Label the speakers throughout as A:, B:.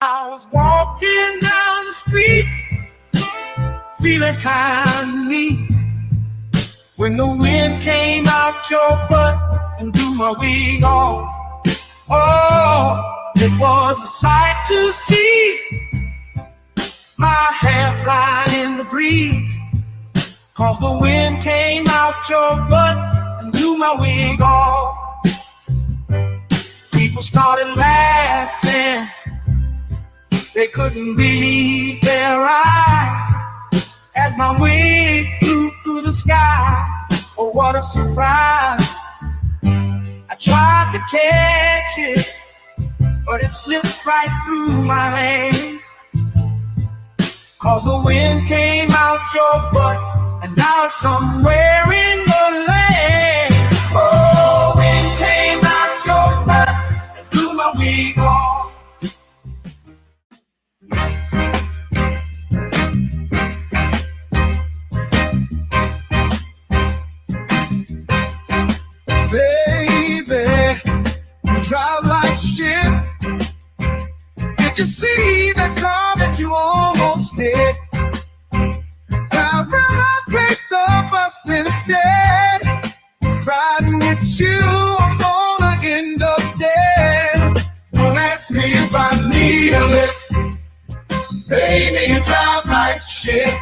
A: I was walking down the street, feeling kind of neat, when the wind came out your butt and blew my wig off. Oh, it was a sight to see, my hair flying in the breeze, 'cause the wind came out your butt and blew my wig off. People started laughing, they couldn't believe their eyes, as my wig flew through the sky. Oh, what a surprise. I tried to catch it, but it slipped right through my hands, 'cause the wind came out your butt and now it's somewhere in the land. Oh, wind came out your butt and blew my wig off. Baby, you drive like shit. Did you see that car that you almost hit? I'd rather take the bus instead. Riding with you, I'm gonna end up dead. Don't ask me if I need a lift. Baby, you drive like shit.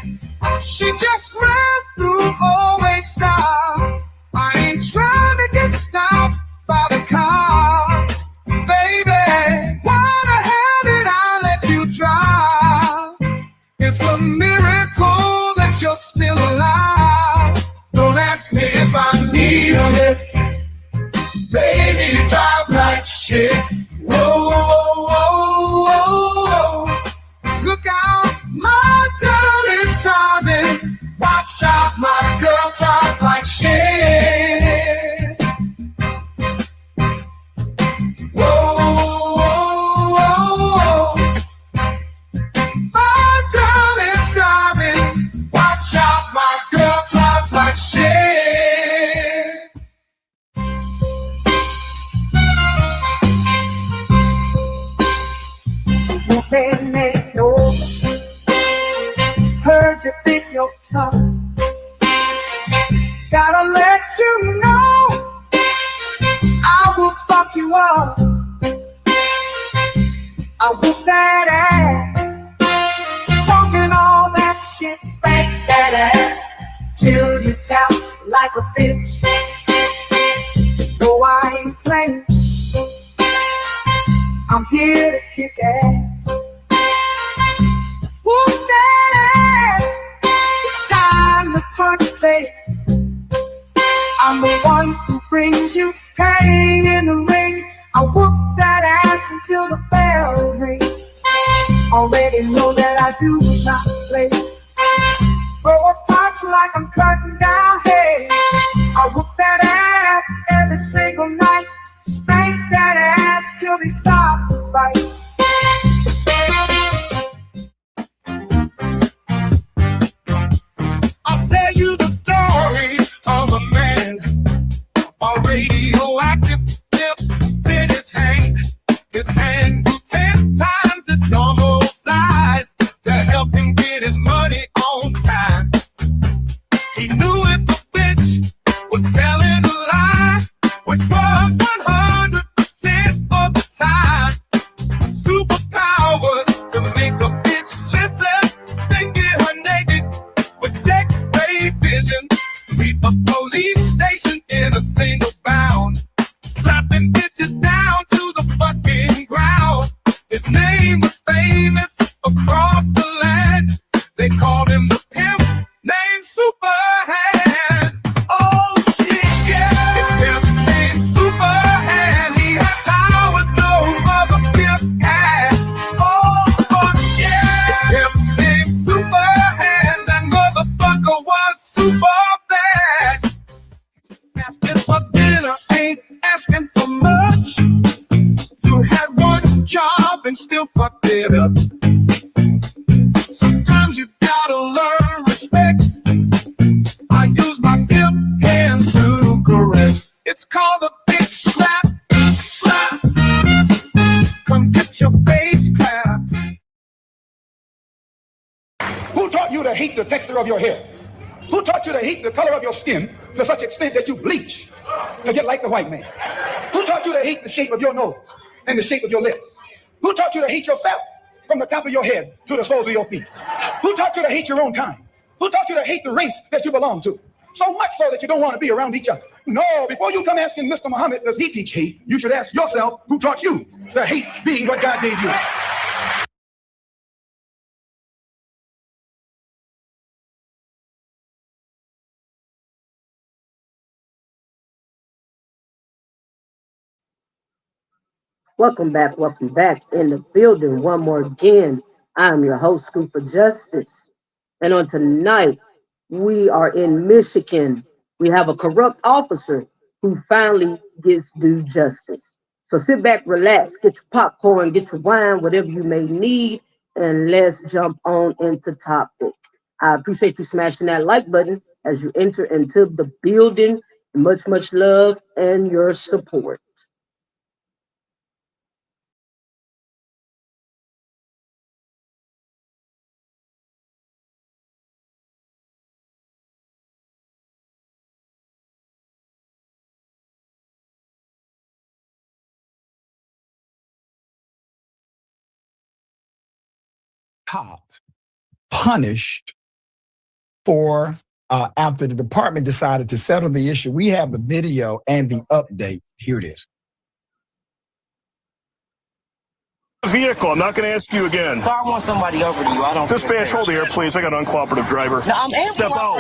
A: She just ran through, always stop. I ain't trying to get stopped by the cops. Baby, why the hell did I let you drive? It's a miracle that you're still alive. Don't ask me if I need a lift. Baby, you drive like shit. Whoa, whoa, whoa, whoa, whoa. Look out, my girl is driving. Watch out, my girl drives like shit. Whoa, whoa, whoa, whoa. My girl is driving. Watch out, my girl drives like shit. You made me know. Heard you think you're tough. Gotta let you know, I will fuck you up. I whoop that ass, talking all that shit, spank that ass till you tap like a bitch. No, I ain't playing, I'm here to kick ass. Whoop that ass, it's time to punch face. I'm the one who brings you pain in the ring. I whoop that ass until the bell rings. Already know that I do not play. Throw a punch like I'm cutting down hay. I whoop that ass every single night. Spank that ass till they stop the fight. I'll tell you the story of a man, a radioactive tip in his hand. His hand grew 10 times its normal size to help him get his money on time. He knew if a bitch was telling a lie, which was 100% of the time. Superpowers to make a bitch listen, then get her naked with sex-ray vision. Beat a police station in a single bound, slapping bitches down to the fucking ground. His name was famous across the land. They called him the pimp named Superhand. Oh shit, yeah, his pimp named Superhand. He had powers no other pimp had. Oh fuck yeah, his pimp named Superhand. That motherfucker was super bad. Asking for dinner ain't asking for much. You had one job and still fucked it up. Sometimes you gotta learn respect. I use my pimp hand to correct. It's called a big slap, slap. Come get your face clapped. to hate the texture of your hair? Who taught you to hate the color of your skin to such extent that you bleach to get like the white man? Who taught you to hate the shape of your nose and the shape of your lips? Who taught you to hate yourself from the top of your head to the soles of your feet? Who taught you to hate your own kind? Who taught you to hate the race that you belong to? So much so that you don't want to be around each other. No, before you come asking Mr. Muhammad, does he teach hate? You should ask yourself, who taught you to hate being what God gave you?
B: Welcome back in the building one more again. I'm your host, Scoop for Justice. And on tonight, we are in Michigan. We have a corrupt officer who finally gets due justice. So sit back, relax, get your popcorn, get your wine, whatever you may need, and let's jump on into topic. I appreciate you smashing that like button as you enter into the building. Much, much love and your support.
C: Cop punished for after the department decided to settle the issue. We have the video and the update. Here it is.
D: Vehicle. I'm not going to ask you again.
E: So I want somebody over to you. I don't.
D: Dispatch, hold the air, please. I got an uncooperative driver.
E: No, I'm
D: Step out.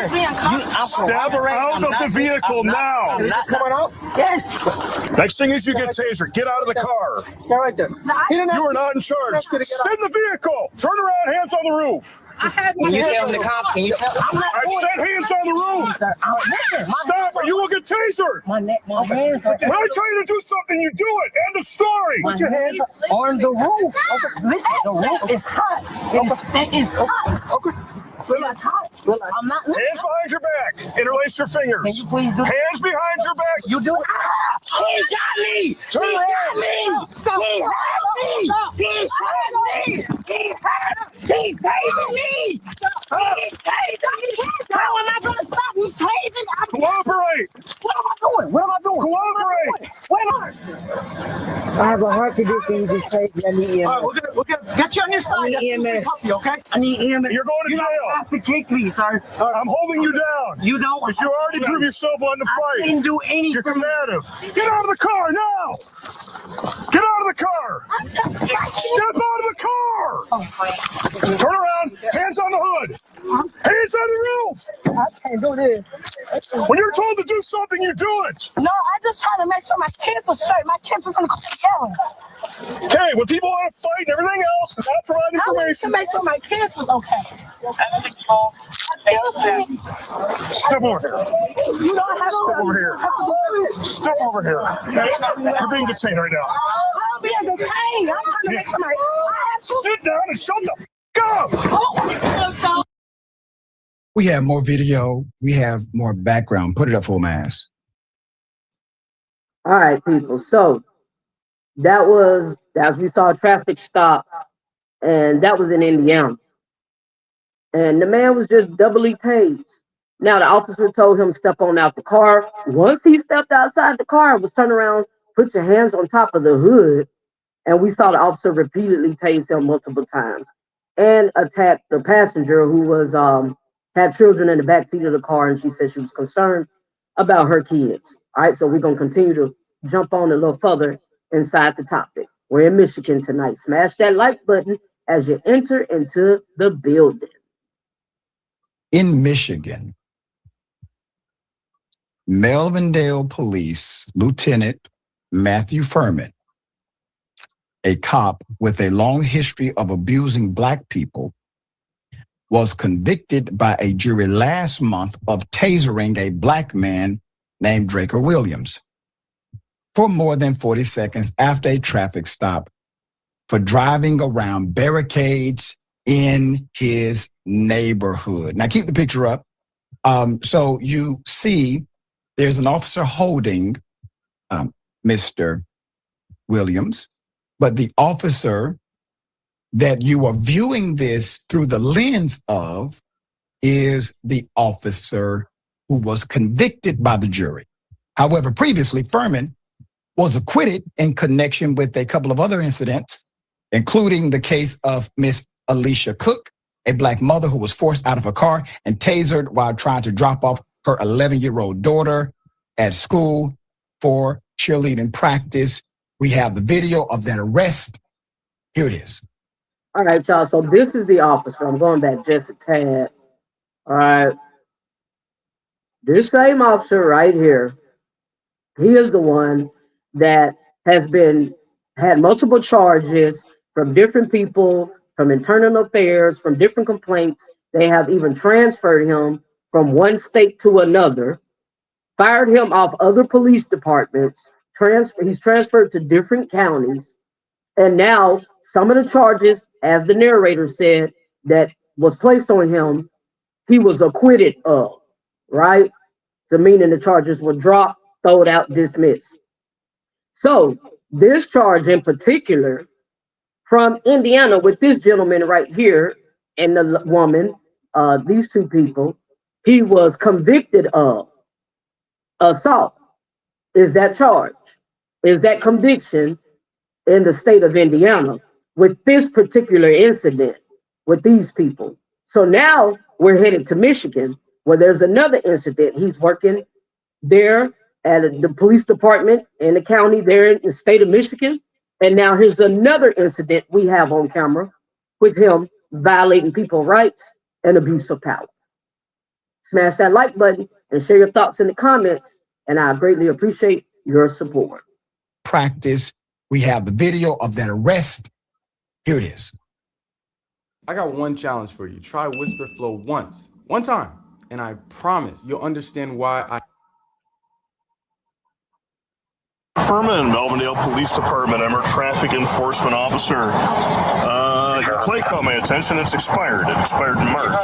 D: Step out of the vehicle now.
E: Coming out? Yes.
D: Next thing is you get tasered. Get out of the car.
E: Stay right there.
D: You are not in charge. Sit in the vehicle. Turn around. Hands on the roof.
E: Can you tell the cops? Can you tell?
D: I said hands on the roof. Stop or you will get tasered.
E: My hands are.
D: When I tell you to do something, you do it. End of story.
E: Put your hands on the roof. Listen, the roof is hot. It is hot.
D: Okay.
E: It's hot. I'm not.
D: Hands behind your back. Interlace your fingers.
E: Can you please do?
D: Hands behind your back.
E: You do it. He got me.
D: Turn
E: He
D: around.
E: got me. He has me. He has me. He's tasing me. He's tasing me. How am I going to stop? He's tasing.
D: Cooperate.
E: What am I doing? What am I doing?
D: Cooperate.
E: What am I? I have a heart condition. You just tased me. I need EMS.
D: All right,
E: we're gonna get you on your side. I need EMS. Okay? I need EMS.
D: You're going to
E: You
D: jail.
E: don't have to kick me, sir.
D: I'm holding you down.
E: You don't.
D: Because you already proved yourself on the
E: I
D: fight.
E: didn't do anything.
D: You're combative. Get out of the car now. Get out of the car. Step out of the car. Turn around. Hands on the hood. Hands on the roof.
E: I can't do this.
D: When you're told to do something, you do it.
E: No, I just trying to make sure my kids are straight. My kids are gonna go to jail.
D: Okay, when people want to fight and everything else, without providing
E: I wanted to
D: information,
E: make sure my kids was okay.
D: step over here.
E: You don't have
D: Step over here. Step over here. You're being detained right now.
E: I'm being detained. I'm trying to make sure my. I have to.
D: Sit down and shut the f up.
C: We have more video. We have more background. Put it up full mass.
B: All right, people. So that was, as we saw, a traffic stop, and that was in Indiana. And the man was just doubly tased. Now, the officer told him step on out the car. Once he stepped outside the car, was turned around, put your hands on top of the hood, and we saw the officer repeatedly tase him multiple times and attack the passenger who was had children in the back seat of the car, and she said she was concerned about her kids. All right, so we're gonna continue to jump on a little further inside the topic. We're in Michigan tonight. Smash that like button as you enter into the building.
C: In Michigan, Melvindale Police Lieutenant Matthew Furman, a cop with a long history of abusing Black people, was convicted by a jury last month of tasering a Black man named Draker Williams for more than 40 seconds after a traffic stop for driving around barricades in his neighborhood. Now keep the picture up. So you see there's an officer holding Mr. Williams, but the officer that you are viewing this through the lens of is the officer who was convicted by the jury. However, previously, Furman was acquitted in connection with a couple of other incidents, including the case of Miss Alicia Cook, a Black mother who was forced out of her car and tasered while trying to drop off her 11-year-old daughter at school for cheerleading practice. We have the video of that arrest. Here it is.
B: All right, y'all. So this is the officer. I'm going back just a tad. All right. This same officer right here, he is the one that has had multiple charges from different people, from internal affairs, from different complaints. They have even transferred him from one state to another, fired him off other police departments, he's transferred to different counties, and now some of the charges, as the narrator said, that was placed on him, he was acquitted of, right? So meaning the charges were dropped, thrown out, dismissed. So this charge in particular from Indiana with this gentleman right here and the woman, these two people, he was convicted of assault. Is that charge? Is that conviction in the state of Indiana with this particular incident with these people? So now we're headed to Michigan, where there's another incident. He's working there at the police department in the county there in the state of Michigan. And now here's another incident we have on camera with him violating people's rights and abuse of power. Smash that like button and share your thoughts in the comments, and I greatly appreciate your support.
C: Practice. We have the video of that arrest. Here it is.
F: I got one challenge for you. Try Whisper Flow one time, and I promise you'll understand why I...
D: Furman, Melvindale Police Department. I'm our traffic enforcement officer. Your plate caught my attention. It's expired. It expired in March.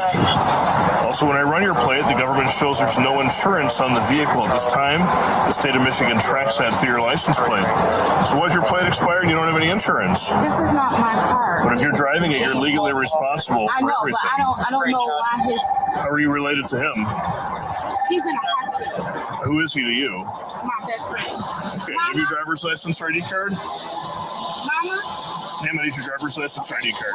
D: Also, when I run your plate, the government shows there's no insurance on the vehicle at this time. The state of Michigan tracks that through your license plate. So was your plate expired and you don't have any insurance?
E: This is not my car.
D: But if you're driving it, you're legally responsible
E: I
D: for
E: know,
D: everything.
E: but I don't know why his...
D: How are you related to him?
E: He's in a hospital.
D: Who is he to you?
E: My best friend.
D: Okay, have your driver's license or ID card?
E: Mama?
D: Name it, your driver's license or ID card.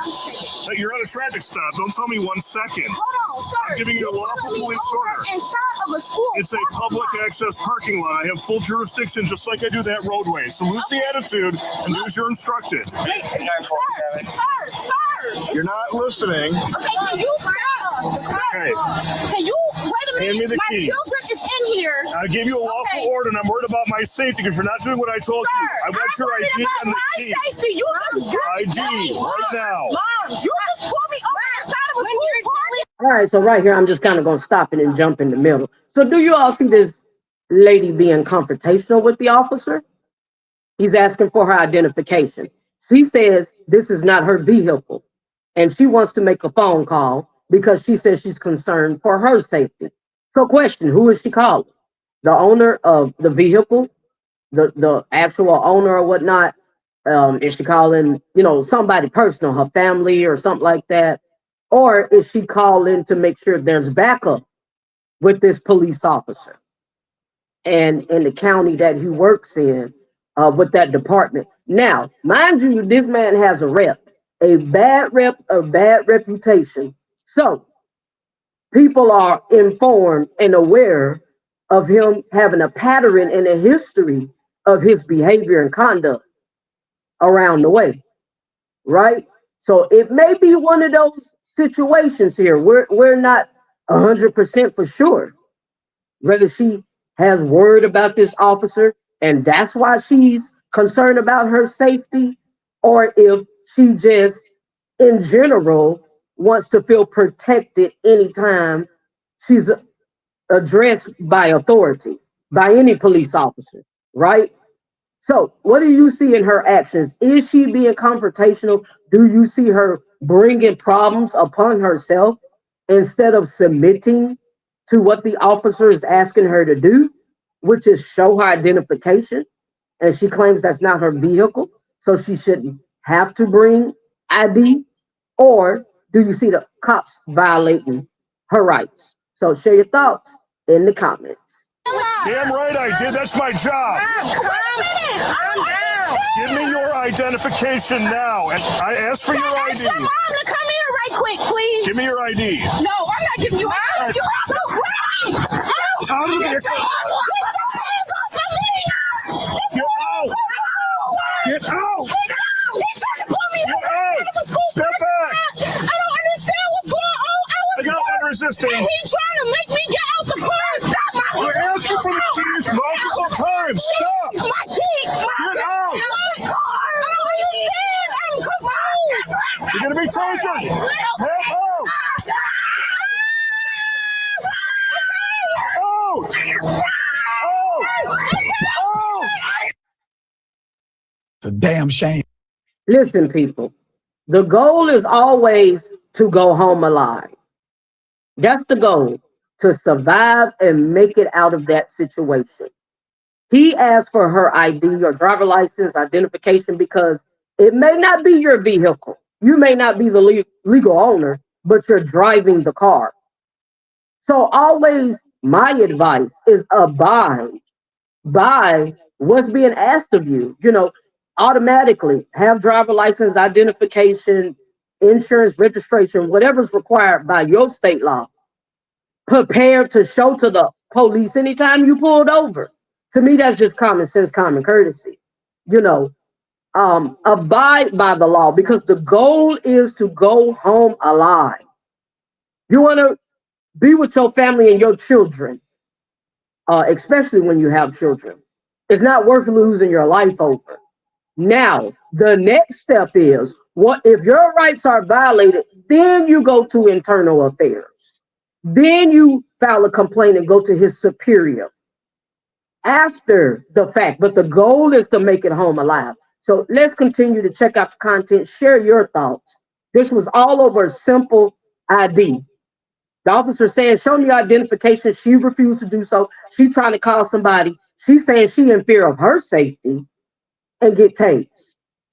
D: Hey, you're on a traffic stop. Don't tell me 1 second.
E: Hold on, sir.
D: I'm giving you a lawful police order.
E: Inside of a school.
D: It's a public access parking lot. I have full jurisdiction just like I do that roadway. So lose the attitude and do as you're instructed.
E: Sir.
D: You're not listening.
E: Okay, can you stop?
D: Okay.
E: Can you, wait a minute.
D: Hand me the
E: my
D: key.
E: children is in here.
D: I gave you a lawful
E: Okay.
D: order and I'm worried about my safety because you're not doing what I told you. I want your
E: I'm worried
D: ID
E: about
D: and the
E: my
D: key.
E: safety. You just
D: ID right now.
E: Mom, you just pulled me over inside of a school party.
B: All right, so right here, I'm just kind of going to stop it and jump in the middle. So do you all see this lady being confrontational with the officer? He's asking for her identification. She says this is not her vehicle, and she wants to make a phone call because she says she's concerned for her safety. So question, who is she calling? The owner of the vehicle, the actual owner or whatnot? Is she calling, somebody personal, her family or something like that? Or is she calling to make sure there's backup with this police officer and in the county that he works in with that department? Now, mind you, this man has a bad reputation. So people are informed and aware of him having a pattern and a history of his behavior and conduct around the way, right? So it may be one of those situations here. We're not 100% for sure whether she has word about this officer and that's why she's concerned about her safety, or if she just in general wants to feel protected anytime she's addressed by authority, by any police officer, right? So what do you see in her actions? Is she being confrontational? Do you see her bringing problems upon herself instead of submitting to what the officer is asking her to do, which is show her identification? And she claims that's not her vehicle, so she shouldn't have to bring ID? Or do you see the cops violating her rights. So share your thoughts in the comments.
D: Damn right I did. That's my job. Give me your identification now. And I asked for your ID.
E: Your mom to come here right quick, please.
D: Give me your ID.
E: No, I'm not giving you my ID. You have to grab me.
D: Out of
E: Get
D: here.
E: your hands off me.
D: Get out.
E: He's trying to pull me
D: Get out.
E: to school.
D: Step back.
E: I don't understand what's going on.
D: I got one resisting.
E: And he's trying to make me get out the car. Stop my
D: I asked you for the keys multiple times. Stop.
E: My keys.
D: Get out.
E: My car. I don't understand. I'm confused.
D: You're going to be tasered. Get out.
C: It's a damn shame.
B: Listen, people, the goal is always to go home alive. That's the goal, to survive and make it out of that situation. He asked for her ID or driver license identification because it may not be your vehicle. You may not be the legal owner, but you're driving the car. So always my advice is abide by what's being asked of you. You know, automatically have driver license, identification, insurance, registration, whatever's required by your state law. Prepare to show to the police anytime you pulled over. To me, that's just common sense, common courtesy. You know, abide by the law, because the goal is to go home alive. You want to be with your family and your children, especially when you have children. It's not worth losing your life over. Now, the next step is, what if your rights are violated? Then you go to internal affairs. Then you file a complaint and go to his superior after the fact. But the goal is to make it home alive. So let's continue to check out the content. Share your thoughts. This was all over simple ID. The officer saying, show me your identification. She refused to do so. She's trying to call somebody. She's saying she in fear of her safety and get tased.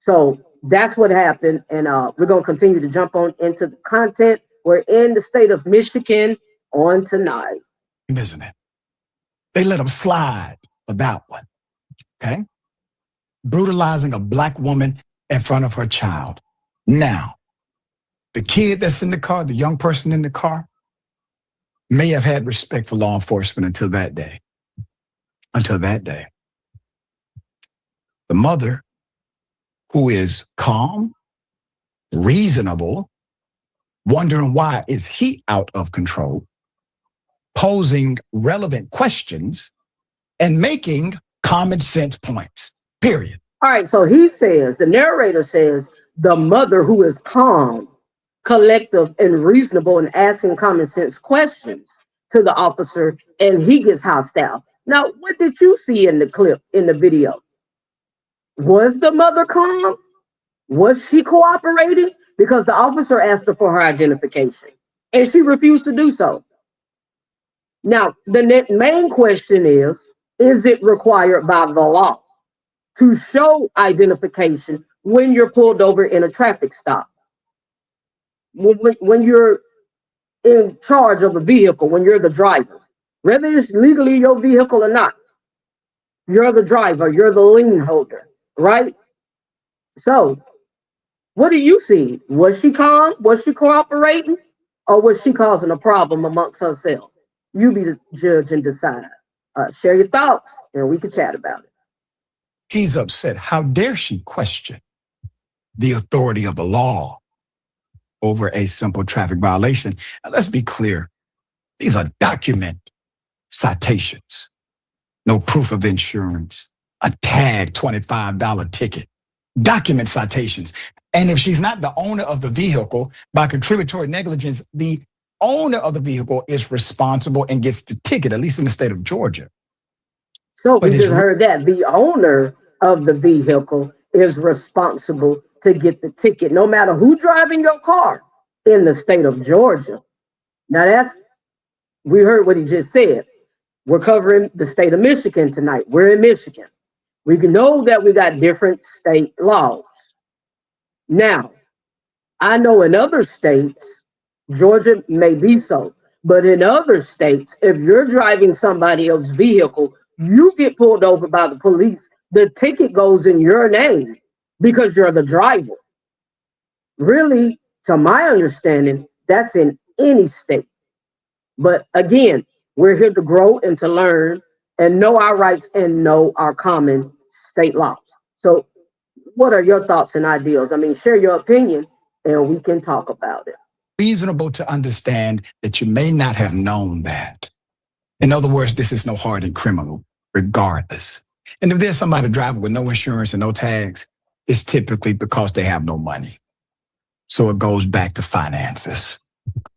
B: So that's what happened. And we're going to continue to jump on into the content. We're in the state of Michigan on tonight.
C: Isn't it? They let them slide for that one. Okay? Brutalizing a black woman in front of her child. Now, the kid that's in the car, the young person in the car, may have had respect for law enforcement until that day. Until that day. The mother, who is calm, reasonable, wondering why is he out of control, posing relevant questions, and making common sense points, period.
B: All right, so he says, the narrator says, the mother who is calm, collective, and reasonable and asking common sense questions to the officer, and he gets hostile. Now, what did you see in the clip, in the video? Was the mother calm? Was she cooperating? Because the officer asked her for her identification, and she refused to do so. Now, the main question is it required by the law to show identification when you're pulled over in a traffic stop? When you're in charge of a vehicle, when you're the driver, whether it's legally your vehicle or not, you're the driver, you're the lien holder, right? So, what do you see? Was she calm? Was she cooperating? Or was she causing a problem amongst herself? You be the judge and decide. Share your thoughts, and we can chat about it.
C: He's upset. How dare she question the authority of the law over a simple traffic violation? Now, let's be clear. These are document citations. No proof of insurance, a tag $25 ticket, document citations. And if she's not the owner of the vehicle, by contributory negligence, the owner of the vehicle is responsible and gets the ticket, at least in the state of Georgia.
B: So we just heard that the owner of the vehicle is responsible to get the ticket, no matter who's driving your car in the state of Georgia. Now we heard what he just said. We're covering the state of Michigan tonight. We're in Michigan. We know that we got different state laws. Now, I know in other states, Georgia may be so, But in other states, if you're driving somebody else's vehicle, you get pulled over by the police, the ticket goes in your name because you're the driver. Really, to my understanding, that's in any state. But again, we're here to grow and to learn and know our rights and know our common state laws. So what are your thoughts and ideas? I mean, share your opinion and we can talk about it.
C: Reasonable to understand that you may not have known that. In other words, this is no hardened criminal, regardless. And if there's somebody driving with no insurance and no tags, it's typically because they have no money. So it goes back to finances.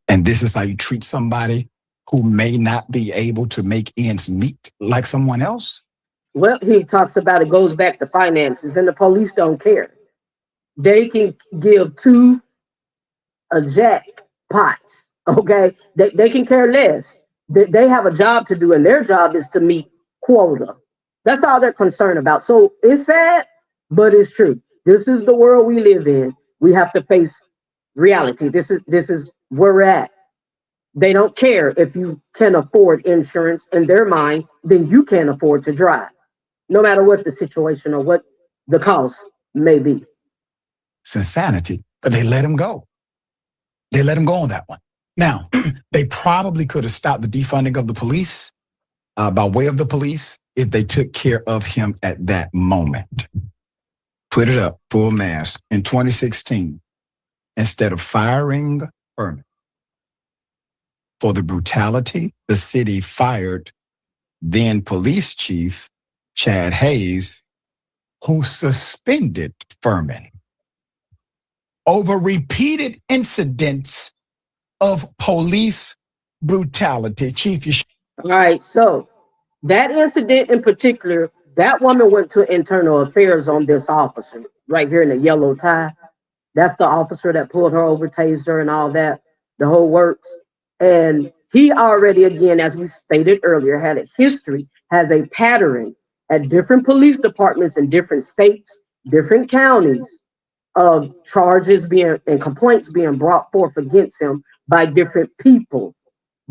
C: And this is how you treat somebody who may not be able to make ends meet like someone else.
B: Well, he talks about it goes back to finances, and the police don't care. They can give two jackpots, okay? They can care less. They have a job to do, and their job is to meet quota. That's all they're concerned about. So it's sad, but it's true. This is the world we live in. We have to face reality. This is where we're at. They don't care if you can afford insurance. In their mind, then you can't afford to drive, no matter what the situation or what the cost may be.
C: It's insanity, but they let him go. They let him go on that one. Now, they probably could have stopped the defunding of the police by way of the police if they took care of him at that moment. Put it up, full mass. In 2016, instead of firing Furman for the brutality, the city fired then police chief Chad Hayes, who suspended Furman over repeated incidents of police brutality. Chief, you
B: All right, so that incident in particular, that woman went to internal affairs on this officer right here in the yellow tie. That's the officer that pulled her over, tased her and all that, the whole works. And he already, again, as we stated earlier, had a history, has a pattern at different police departments in different states, different counties, of charges being and complaints being brought forth against him by different people,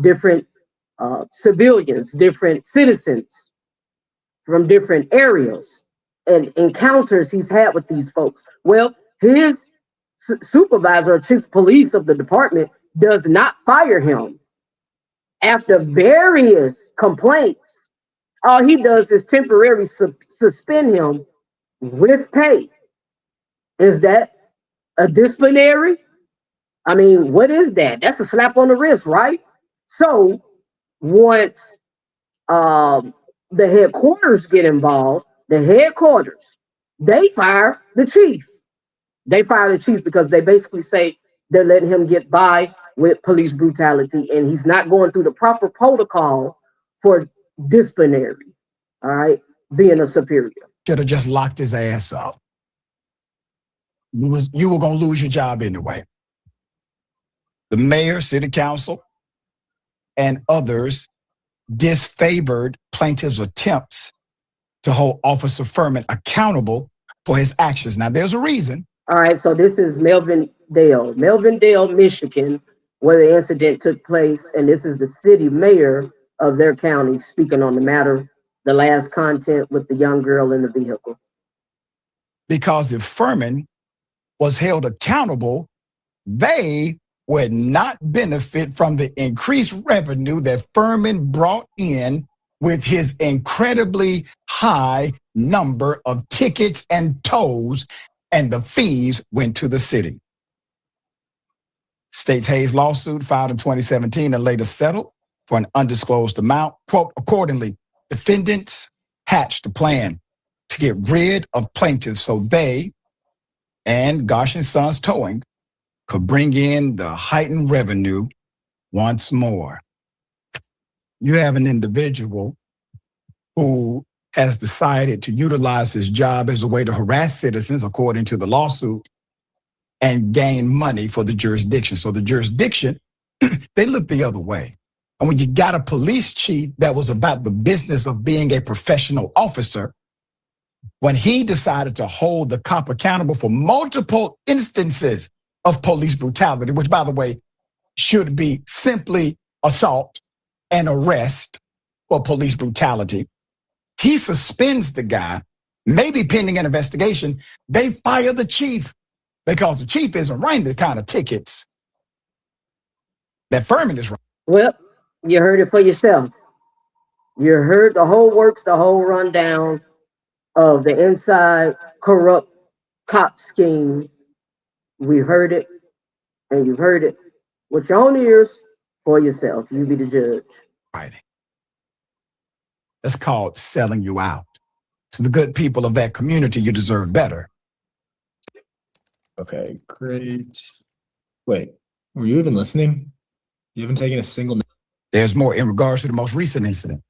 B: different civilians, different citizens from different areas, and encounters he's had with these folks. Well, his supervisor or chief of police of the department does not fire him. After various complaints, all he does is temporarily suspend him with pay. Is that a disciplinary? I mean, what is that? That's a slap on the wrist, right? So once the headquarters get involved, the headquarters, they fire the chief. They fire the chief because they basically say they're letting him get by with police brutality and he's not going through the proper protocol for disciplinary, all right, being a superior.
C: should have just locked his ass up. You were going to lose your job anyway. The mayor, city council, and others disfavored plaintiff's attempts to hold Officer Furman accountable for his actions. Now, there's a reason.
B: All right, so this is Melvindale, Michigan, where the incident took place, and this is the city mayor of their county speaking on the matter, the last content with the young girl in the vehicle.
C: Because if Furman was held accountable, they would not benefit from the increased revenue that Furman brought in with his incredibly high number of tickets and tolls, and the fees went to the city. State's Hayes lawsuit filed in 2017 and later settled for an undisclosed amount. Quote, accordingly, defendants hatched a plan to get rid of plaintiffs so they and Gosh & Sons Towing could bring in the heightened revenue once more. You have an individual who has decided to utilize his job as a way to harass citizens, according to the lawsuit, and gain money for the jurisdiction. So the jurisdiction, they look the other way. And when you got a police chief that was about the business of being a professional officer, when he decided to hold the cop accountable for multiple instances of police brutality, which, by the way, should be simply assault and arrest for police brutality. He suspends the guy, maybe pending an investigation. They fire the chief because the chief isn't writing the kind of tickets that Furman is writing.
B: Well, you heard it for yourself. You heard the whole works, the whole rundown of the inside corrupt cop scheme. We heard it, and you've heard it with your own ears for yourself. You be the judge.
C: Writing. That's called selling you out. To the good people of that community, you deserve better.
G: Okay, great. Wait, were you even listening? You haven't taken a single.
C: There's more in regards to the most recent incident.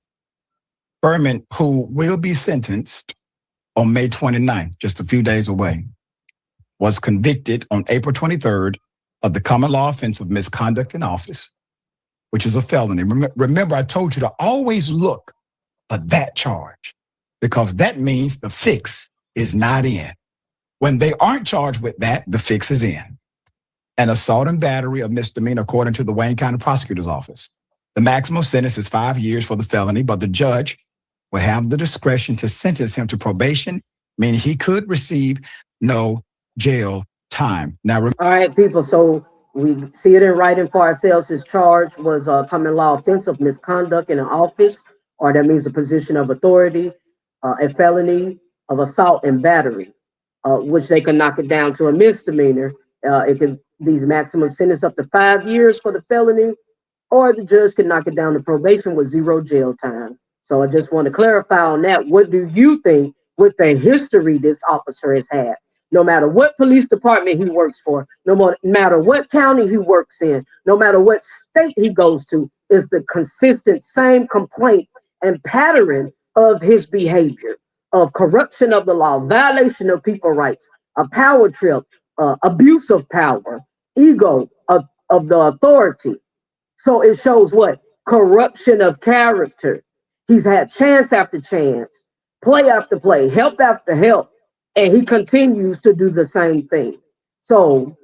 C: Furman, who will be sentenced on May 29th, just a few days away, was convicted on April 23rd of the common law offense of misconduct in office, which is a felony. Remember, I told you to always look for that charge because that means the fix is not in. When they aren't charged with that, the fix is in. An assault and battery of misdemeanor, according to the Wayne County Prosecutor's Office. The maximum sentence is 5 years for the felony, but the judge will have the discretion to sentence him to probation, meaning he could receive no jail time. Now,
B: all right, people, so we see it in writing for ourselves. His charge was a common law offense of misconduct in an office, or that means a position of authority, a felony of assault and battery, which they can knock it down to a misdemeanor. It can these maximum sentence up to 5 years for the felony, or the judge can knock it down to probation with 0 jail time. So I just want to clarify on that. What do you think with the history this officer has had? No matter what police department he works for, no matter what county he works in, no matter what state he goes to, is the consistent same complaint and pattern of his behavior, of corruption of the law, violation of people's rights, a power trip, abuse of power, ego of the authority. So it shows what? Corruption of character. He's had chance after chance, play after play, help after help, and he continues to do the same thing. So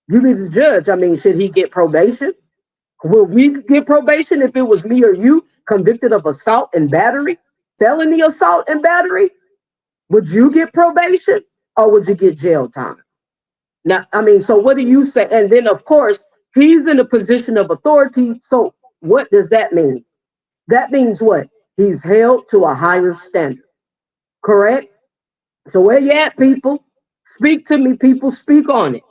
B: you be the judge. I mean, should he get probation? Will we get probation if it was me or you convicted of assault and battery, felony assault and battery? Would you get probation or would you get jail time? Now, I mean, so what do you say? And then, of course, he's in a position of authority. So what does that mean? That means what? He's held to a higher standard. Correct? So where you at, people? Speak to me, people. Speak on it.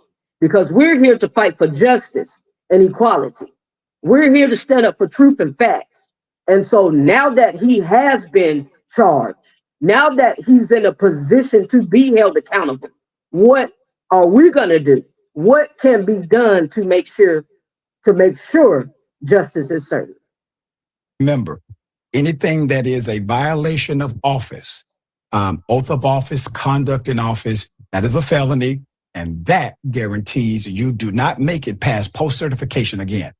B: Because we're here to fight for justice and equality. We're here to stand up for truth and facts. And so now that he has been charged, now that he's in a position to be held accountable, what are we going to do? What can be done to make sure justice is served?
C: Remember, anything that is a violation of office, oath of office, conduct in office, that is a felony, and that guarantees you do not make it past post-certification again.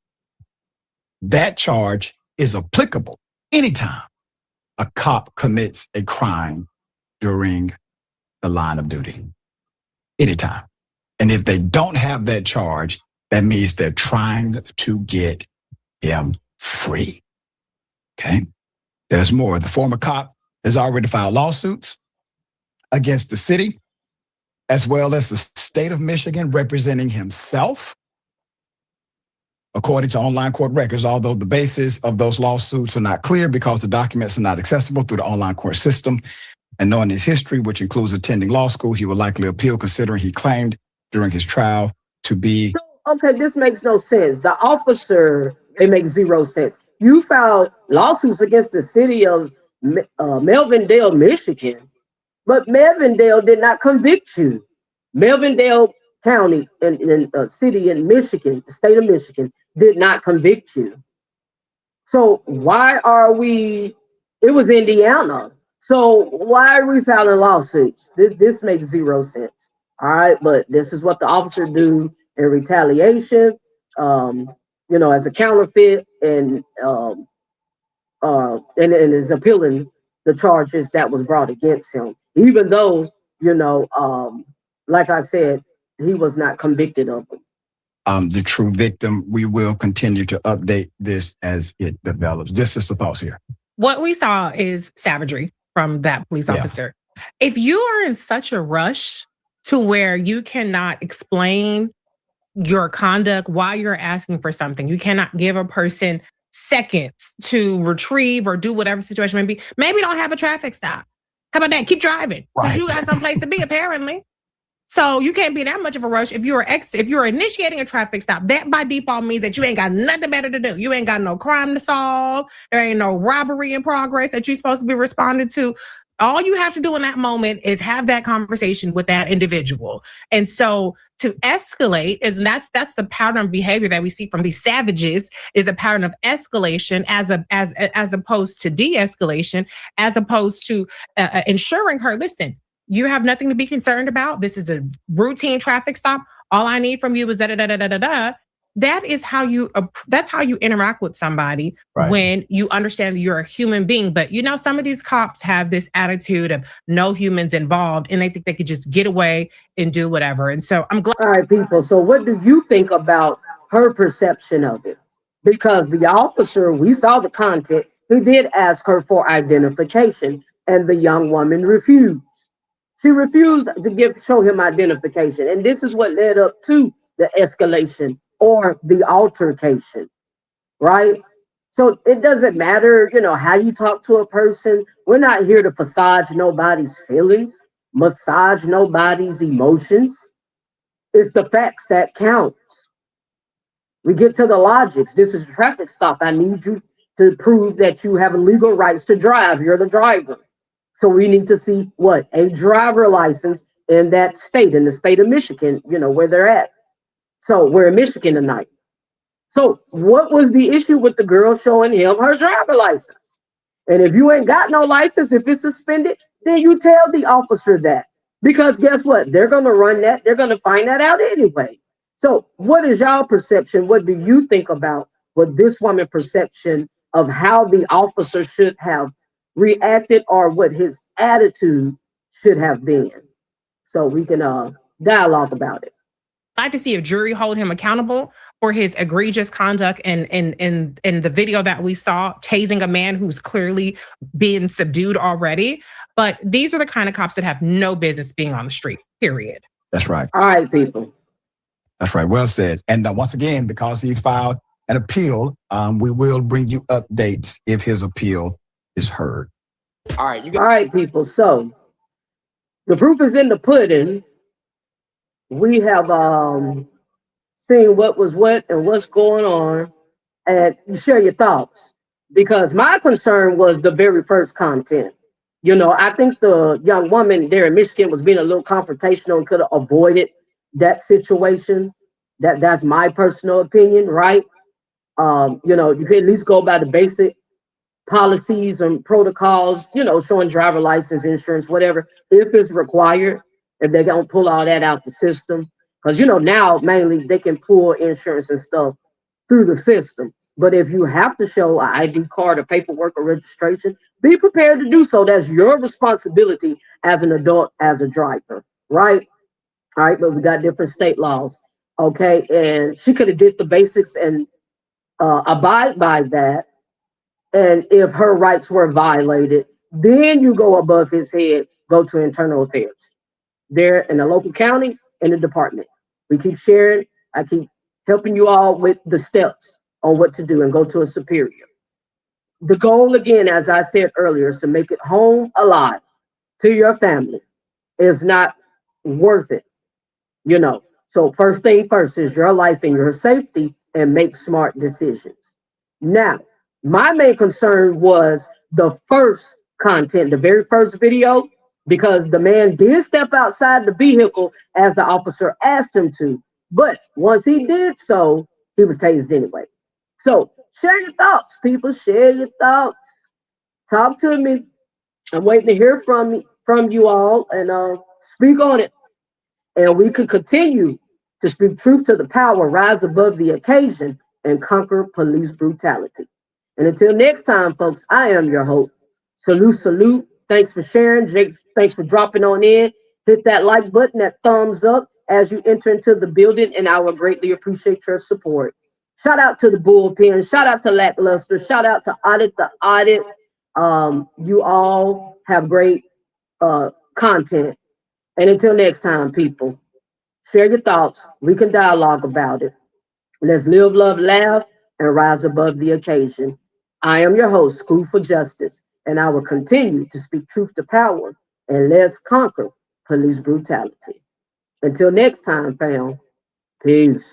C: That charge is applicable anytime a cop commits a crime during the line of duty. Anytime. And if they don't have that charge, that means they're trying to get him free. Okay? There's more. The former cop has already filed lawsuits against the city, as well as the state of Michigan, representing himself. According to online court records, although the basis of those lawsuits are not clear because the documents are not accessible through the online court system, and knowing his history, which includes attending law school, he will likely appeal, considering he claimed during his trial to be...
B: Okay, this makes no sense. The officer, it makes 0 sense. You filed lawsuits against the city of Melvindale, Michigan, but Melvindale did not convict you. Melvindale County and city in Michigan, the state of Michigan, did not convict you. So why are we... It was Indiana. So why are we filing lawsuits? This makes 0 sense. All right, but this is what the officer do in retaliation, as a counterfeit, and is appealing the charges that was brought against him, even though like I said, he was not convicted of them.
C: the true victim. We will continue to update this as it develops. This is the thoughts here.
H: What we saw is savagery from that police
C: Yeah.
H: officer. If you are in such a rush to where you cannot explain your conduct while you're asking for something, you cannot give a person seconds to retrieve or do whatever situation may be. Maybe don't have a traffic stop. How about that? Keep driving because
C: Right.
H: you got someplace to be apparently. So you can't be that much of a rush if you're initiating a traffic stop. That by default means that you ain't got nothing better to do. You ain't got no crime to solve. There ain't no robbery in progress that you're supposed to be responding to. All you have to do in that moment is have that conversation with that individual. And so to escalate that's the pattern of behavior that we see from these savages, is a pattern of escalation as opposed to de-escalation, as opposed to ensuring her, listen, you have nothing to be concerned about. This is a routine traffic stop. All I need from you is da-da-da-da-da-da. That is how that's how you interact with somebody, right, when you understand that you're a human being. But you know, some of these cops have this attitude of no humans involved, and they think they could just get away and do whatever. And so I'm glad.
B: All right, people. So what do you think about her perception of it? Because the officer, we saw the content, he did ask her for identification, and the young woman refused. She refused to show him identification. And this is what led up to the escalation or the altercation, right? So it doesn't matter, you know, how you talk to a person. We're not here to massage nobody's feelings, massage nobody's emotions. It's the facts that count. We get to the logics. This is a traffic stop. I need you to prove that you have legal rights to drive. You're the driver. So we need to see what? A driver license in that state, in the state of Michigan, you know, where they're at. So we're in Michigan tonight. So what was the issue with the girl showing him her driver license? And if you ain't got no license, if it's suspended, then you tell the officer that. Because guess what? They're going to run that. They're going to find that out anyway. So what is y'all perception? What do you think about what this woman's perception of how the officer should have reacted, or what his attitude should have been? So we can dialogue about it.
H: I'd like to see a jury hold him accountable for his egregious conduct in the video that we saw, tasing a man who's clearly being subdued already. But these are the kind of cops that have no business being on the street, period.
C: That's right.
B: All right, people.
C: That's right. Well said. And once again, because he's filed an appeal, we will bring you updates if his appeal is heard.
B: All right, people. So the proof is in the pudding. We have seen what was what and what's going on, and you share your thoughts, because my concern was the very first content. You know, I think the young woman there in Michigan was being a little confrontational and could have avoided that situation. That's my personal opinion, right? You know, you can at least go by the basic policies and protocols, you know, showing driver license, insurance, whatever, if it's required. If they don't pull all that out the system, because you know now mainly they can pull insurance and stuff through the system. But if you have to show an ID card or paperwork or registration, be prepared to do so. That's your responsibility as an adult, as a driver, right? All right, but we got different state laws, okay? And she could have did the basics and abide by that. And if her rights were violated, then you go above his head, go to internal affairs. There in the local county and the department. We keep sharing. I keep helping you all with the steps on what to do and go to a superior. The goal, again, as I said earlier, is to make it home alive to your family. Is not worth it, you know. So first thing first is your life and your safety, and make smart decisions. Now, my main concern was the first content, the very first video, because the man did step outside the vehicle as the officer asked him to. But once he did so, he was tased anyway. So share your thoughts, people. Share your thoughts. Talk to me. I'm waiting to hear from you all, and speak on it. And we could continue to speak truth to the power, rise above the occasion, and conquer police brutality. And until next time, folks, I am your host. Salute, salute. Thanks for sharing. Jake, thanks for dropping on in. Hit that like button, that thumbs up. as you enter into the building, and I would greatly appreciate your support. Shout out to the Bullpen. Shout out to Lackluster. Shout out to Audit the Audit. You all have great content. And until next time, people, share your thoughts. We can dialogue about it. Let's live, love, laugh, and rise above the occasion. I am your host, Screw for Justice, and I will continue to speak truth to power, and let's conquer police brutality. Until next time, fam, peace.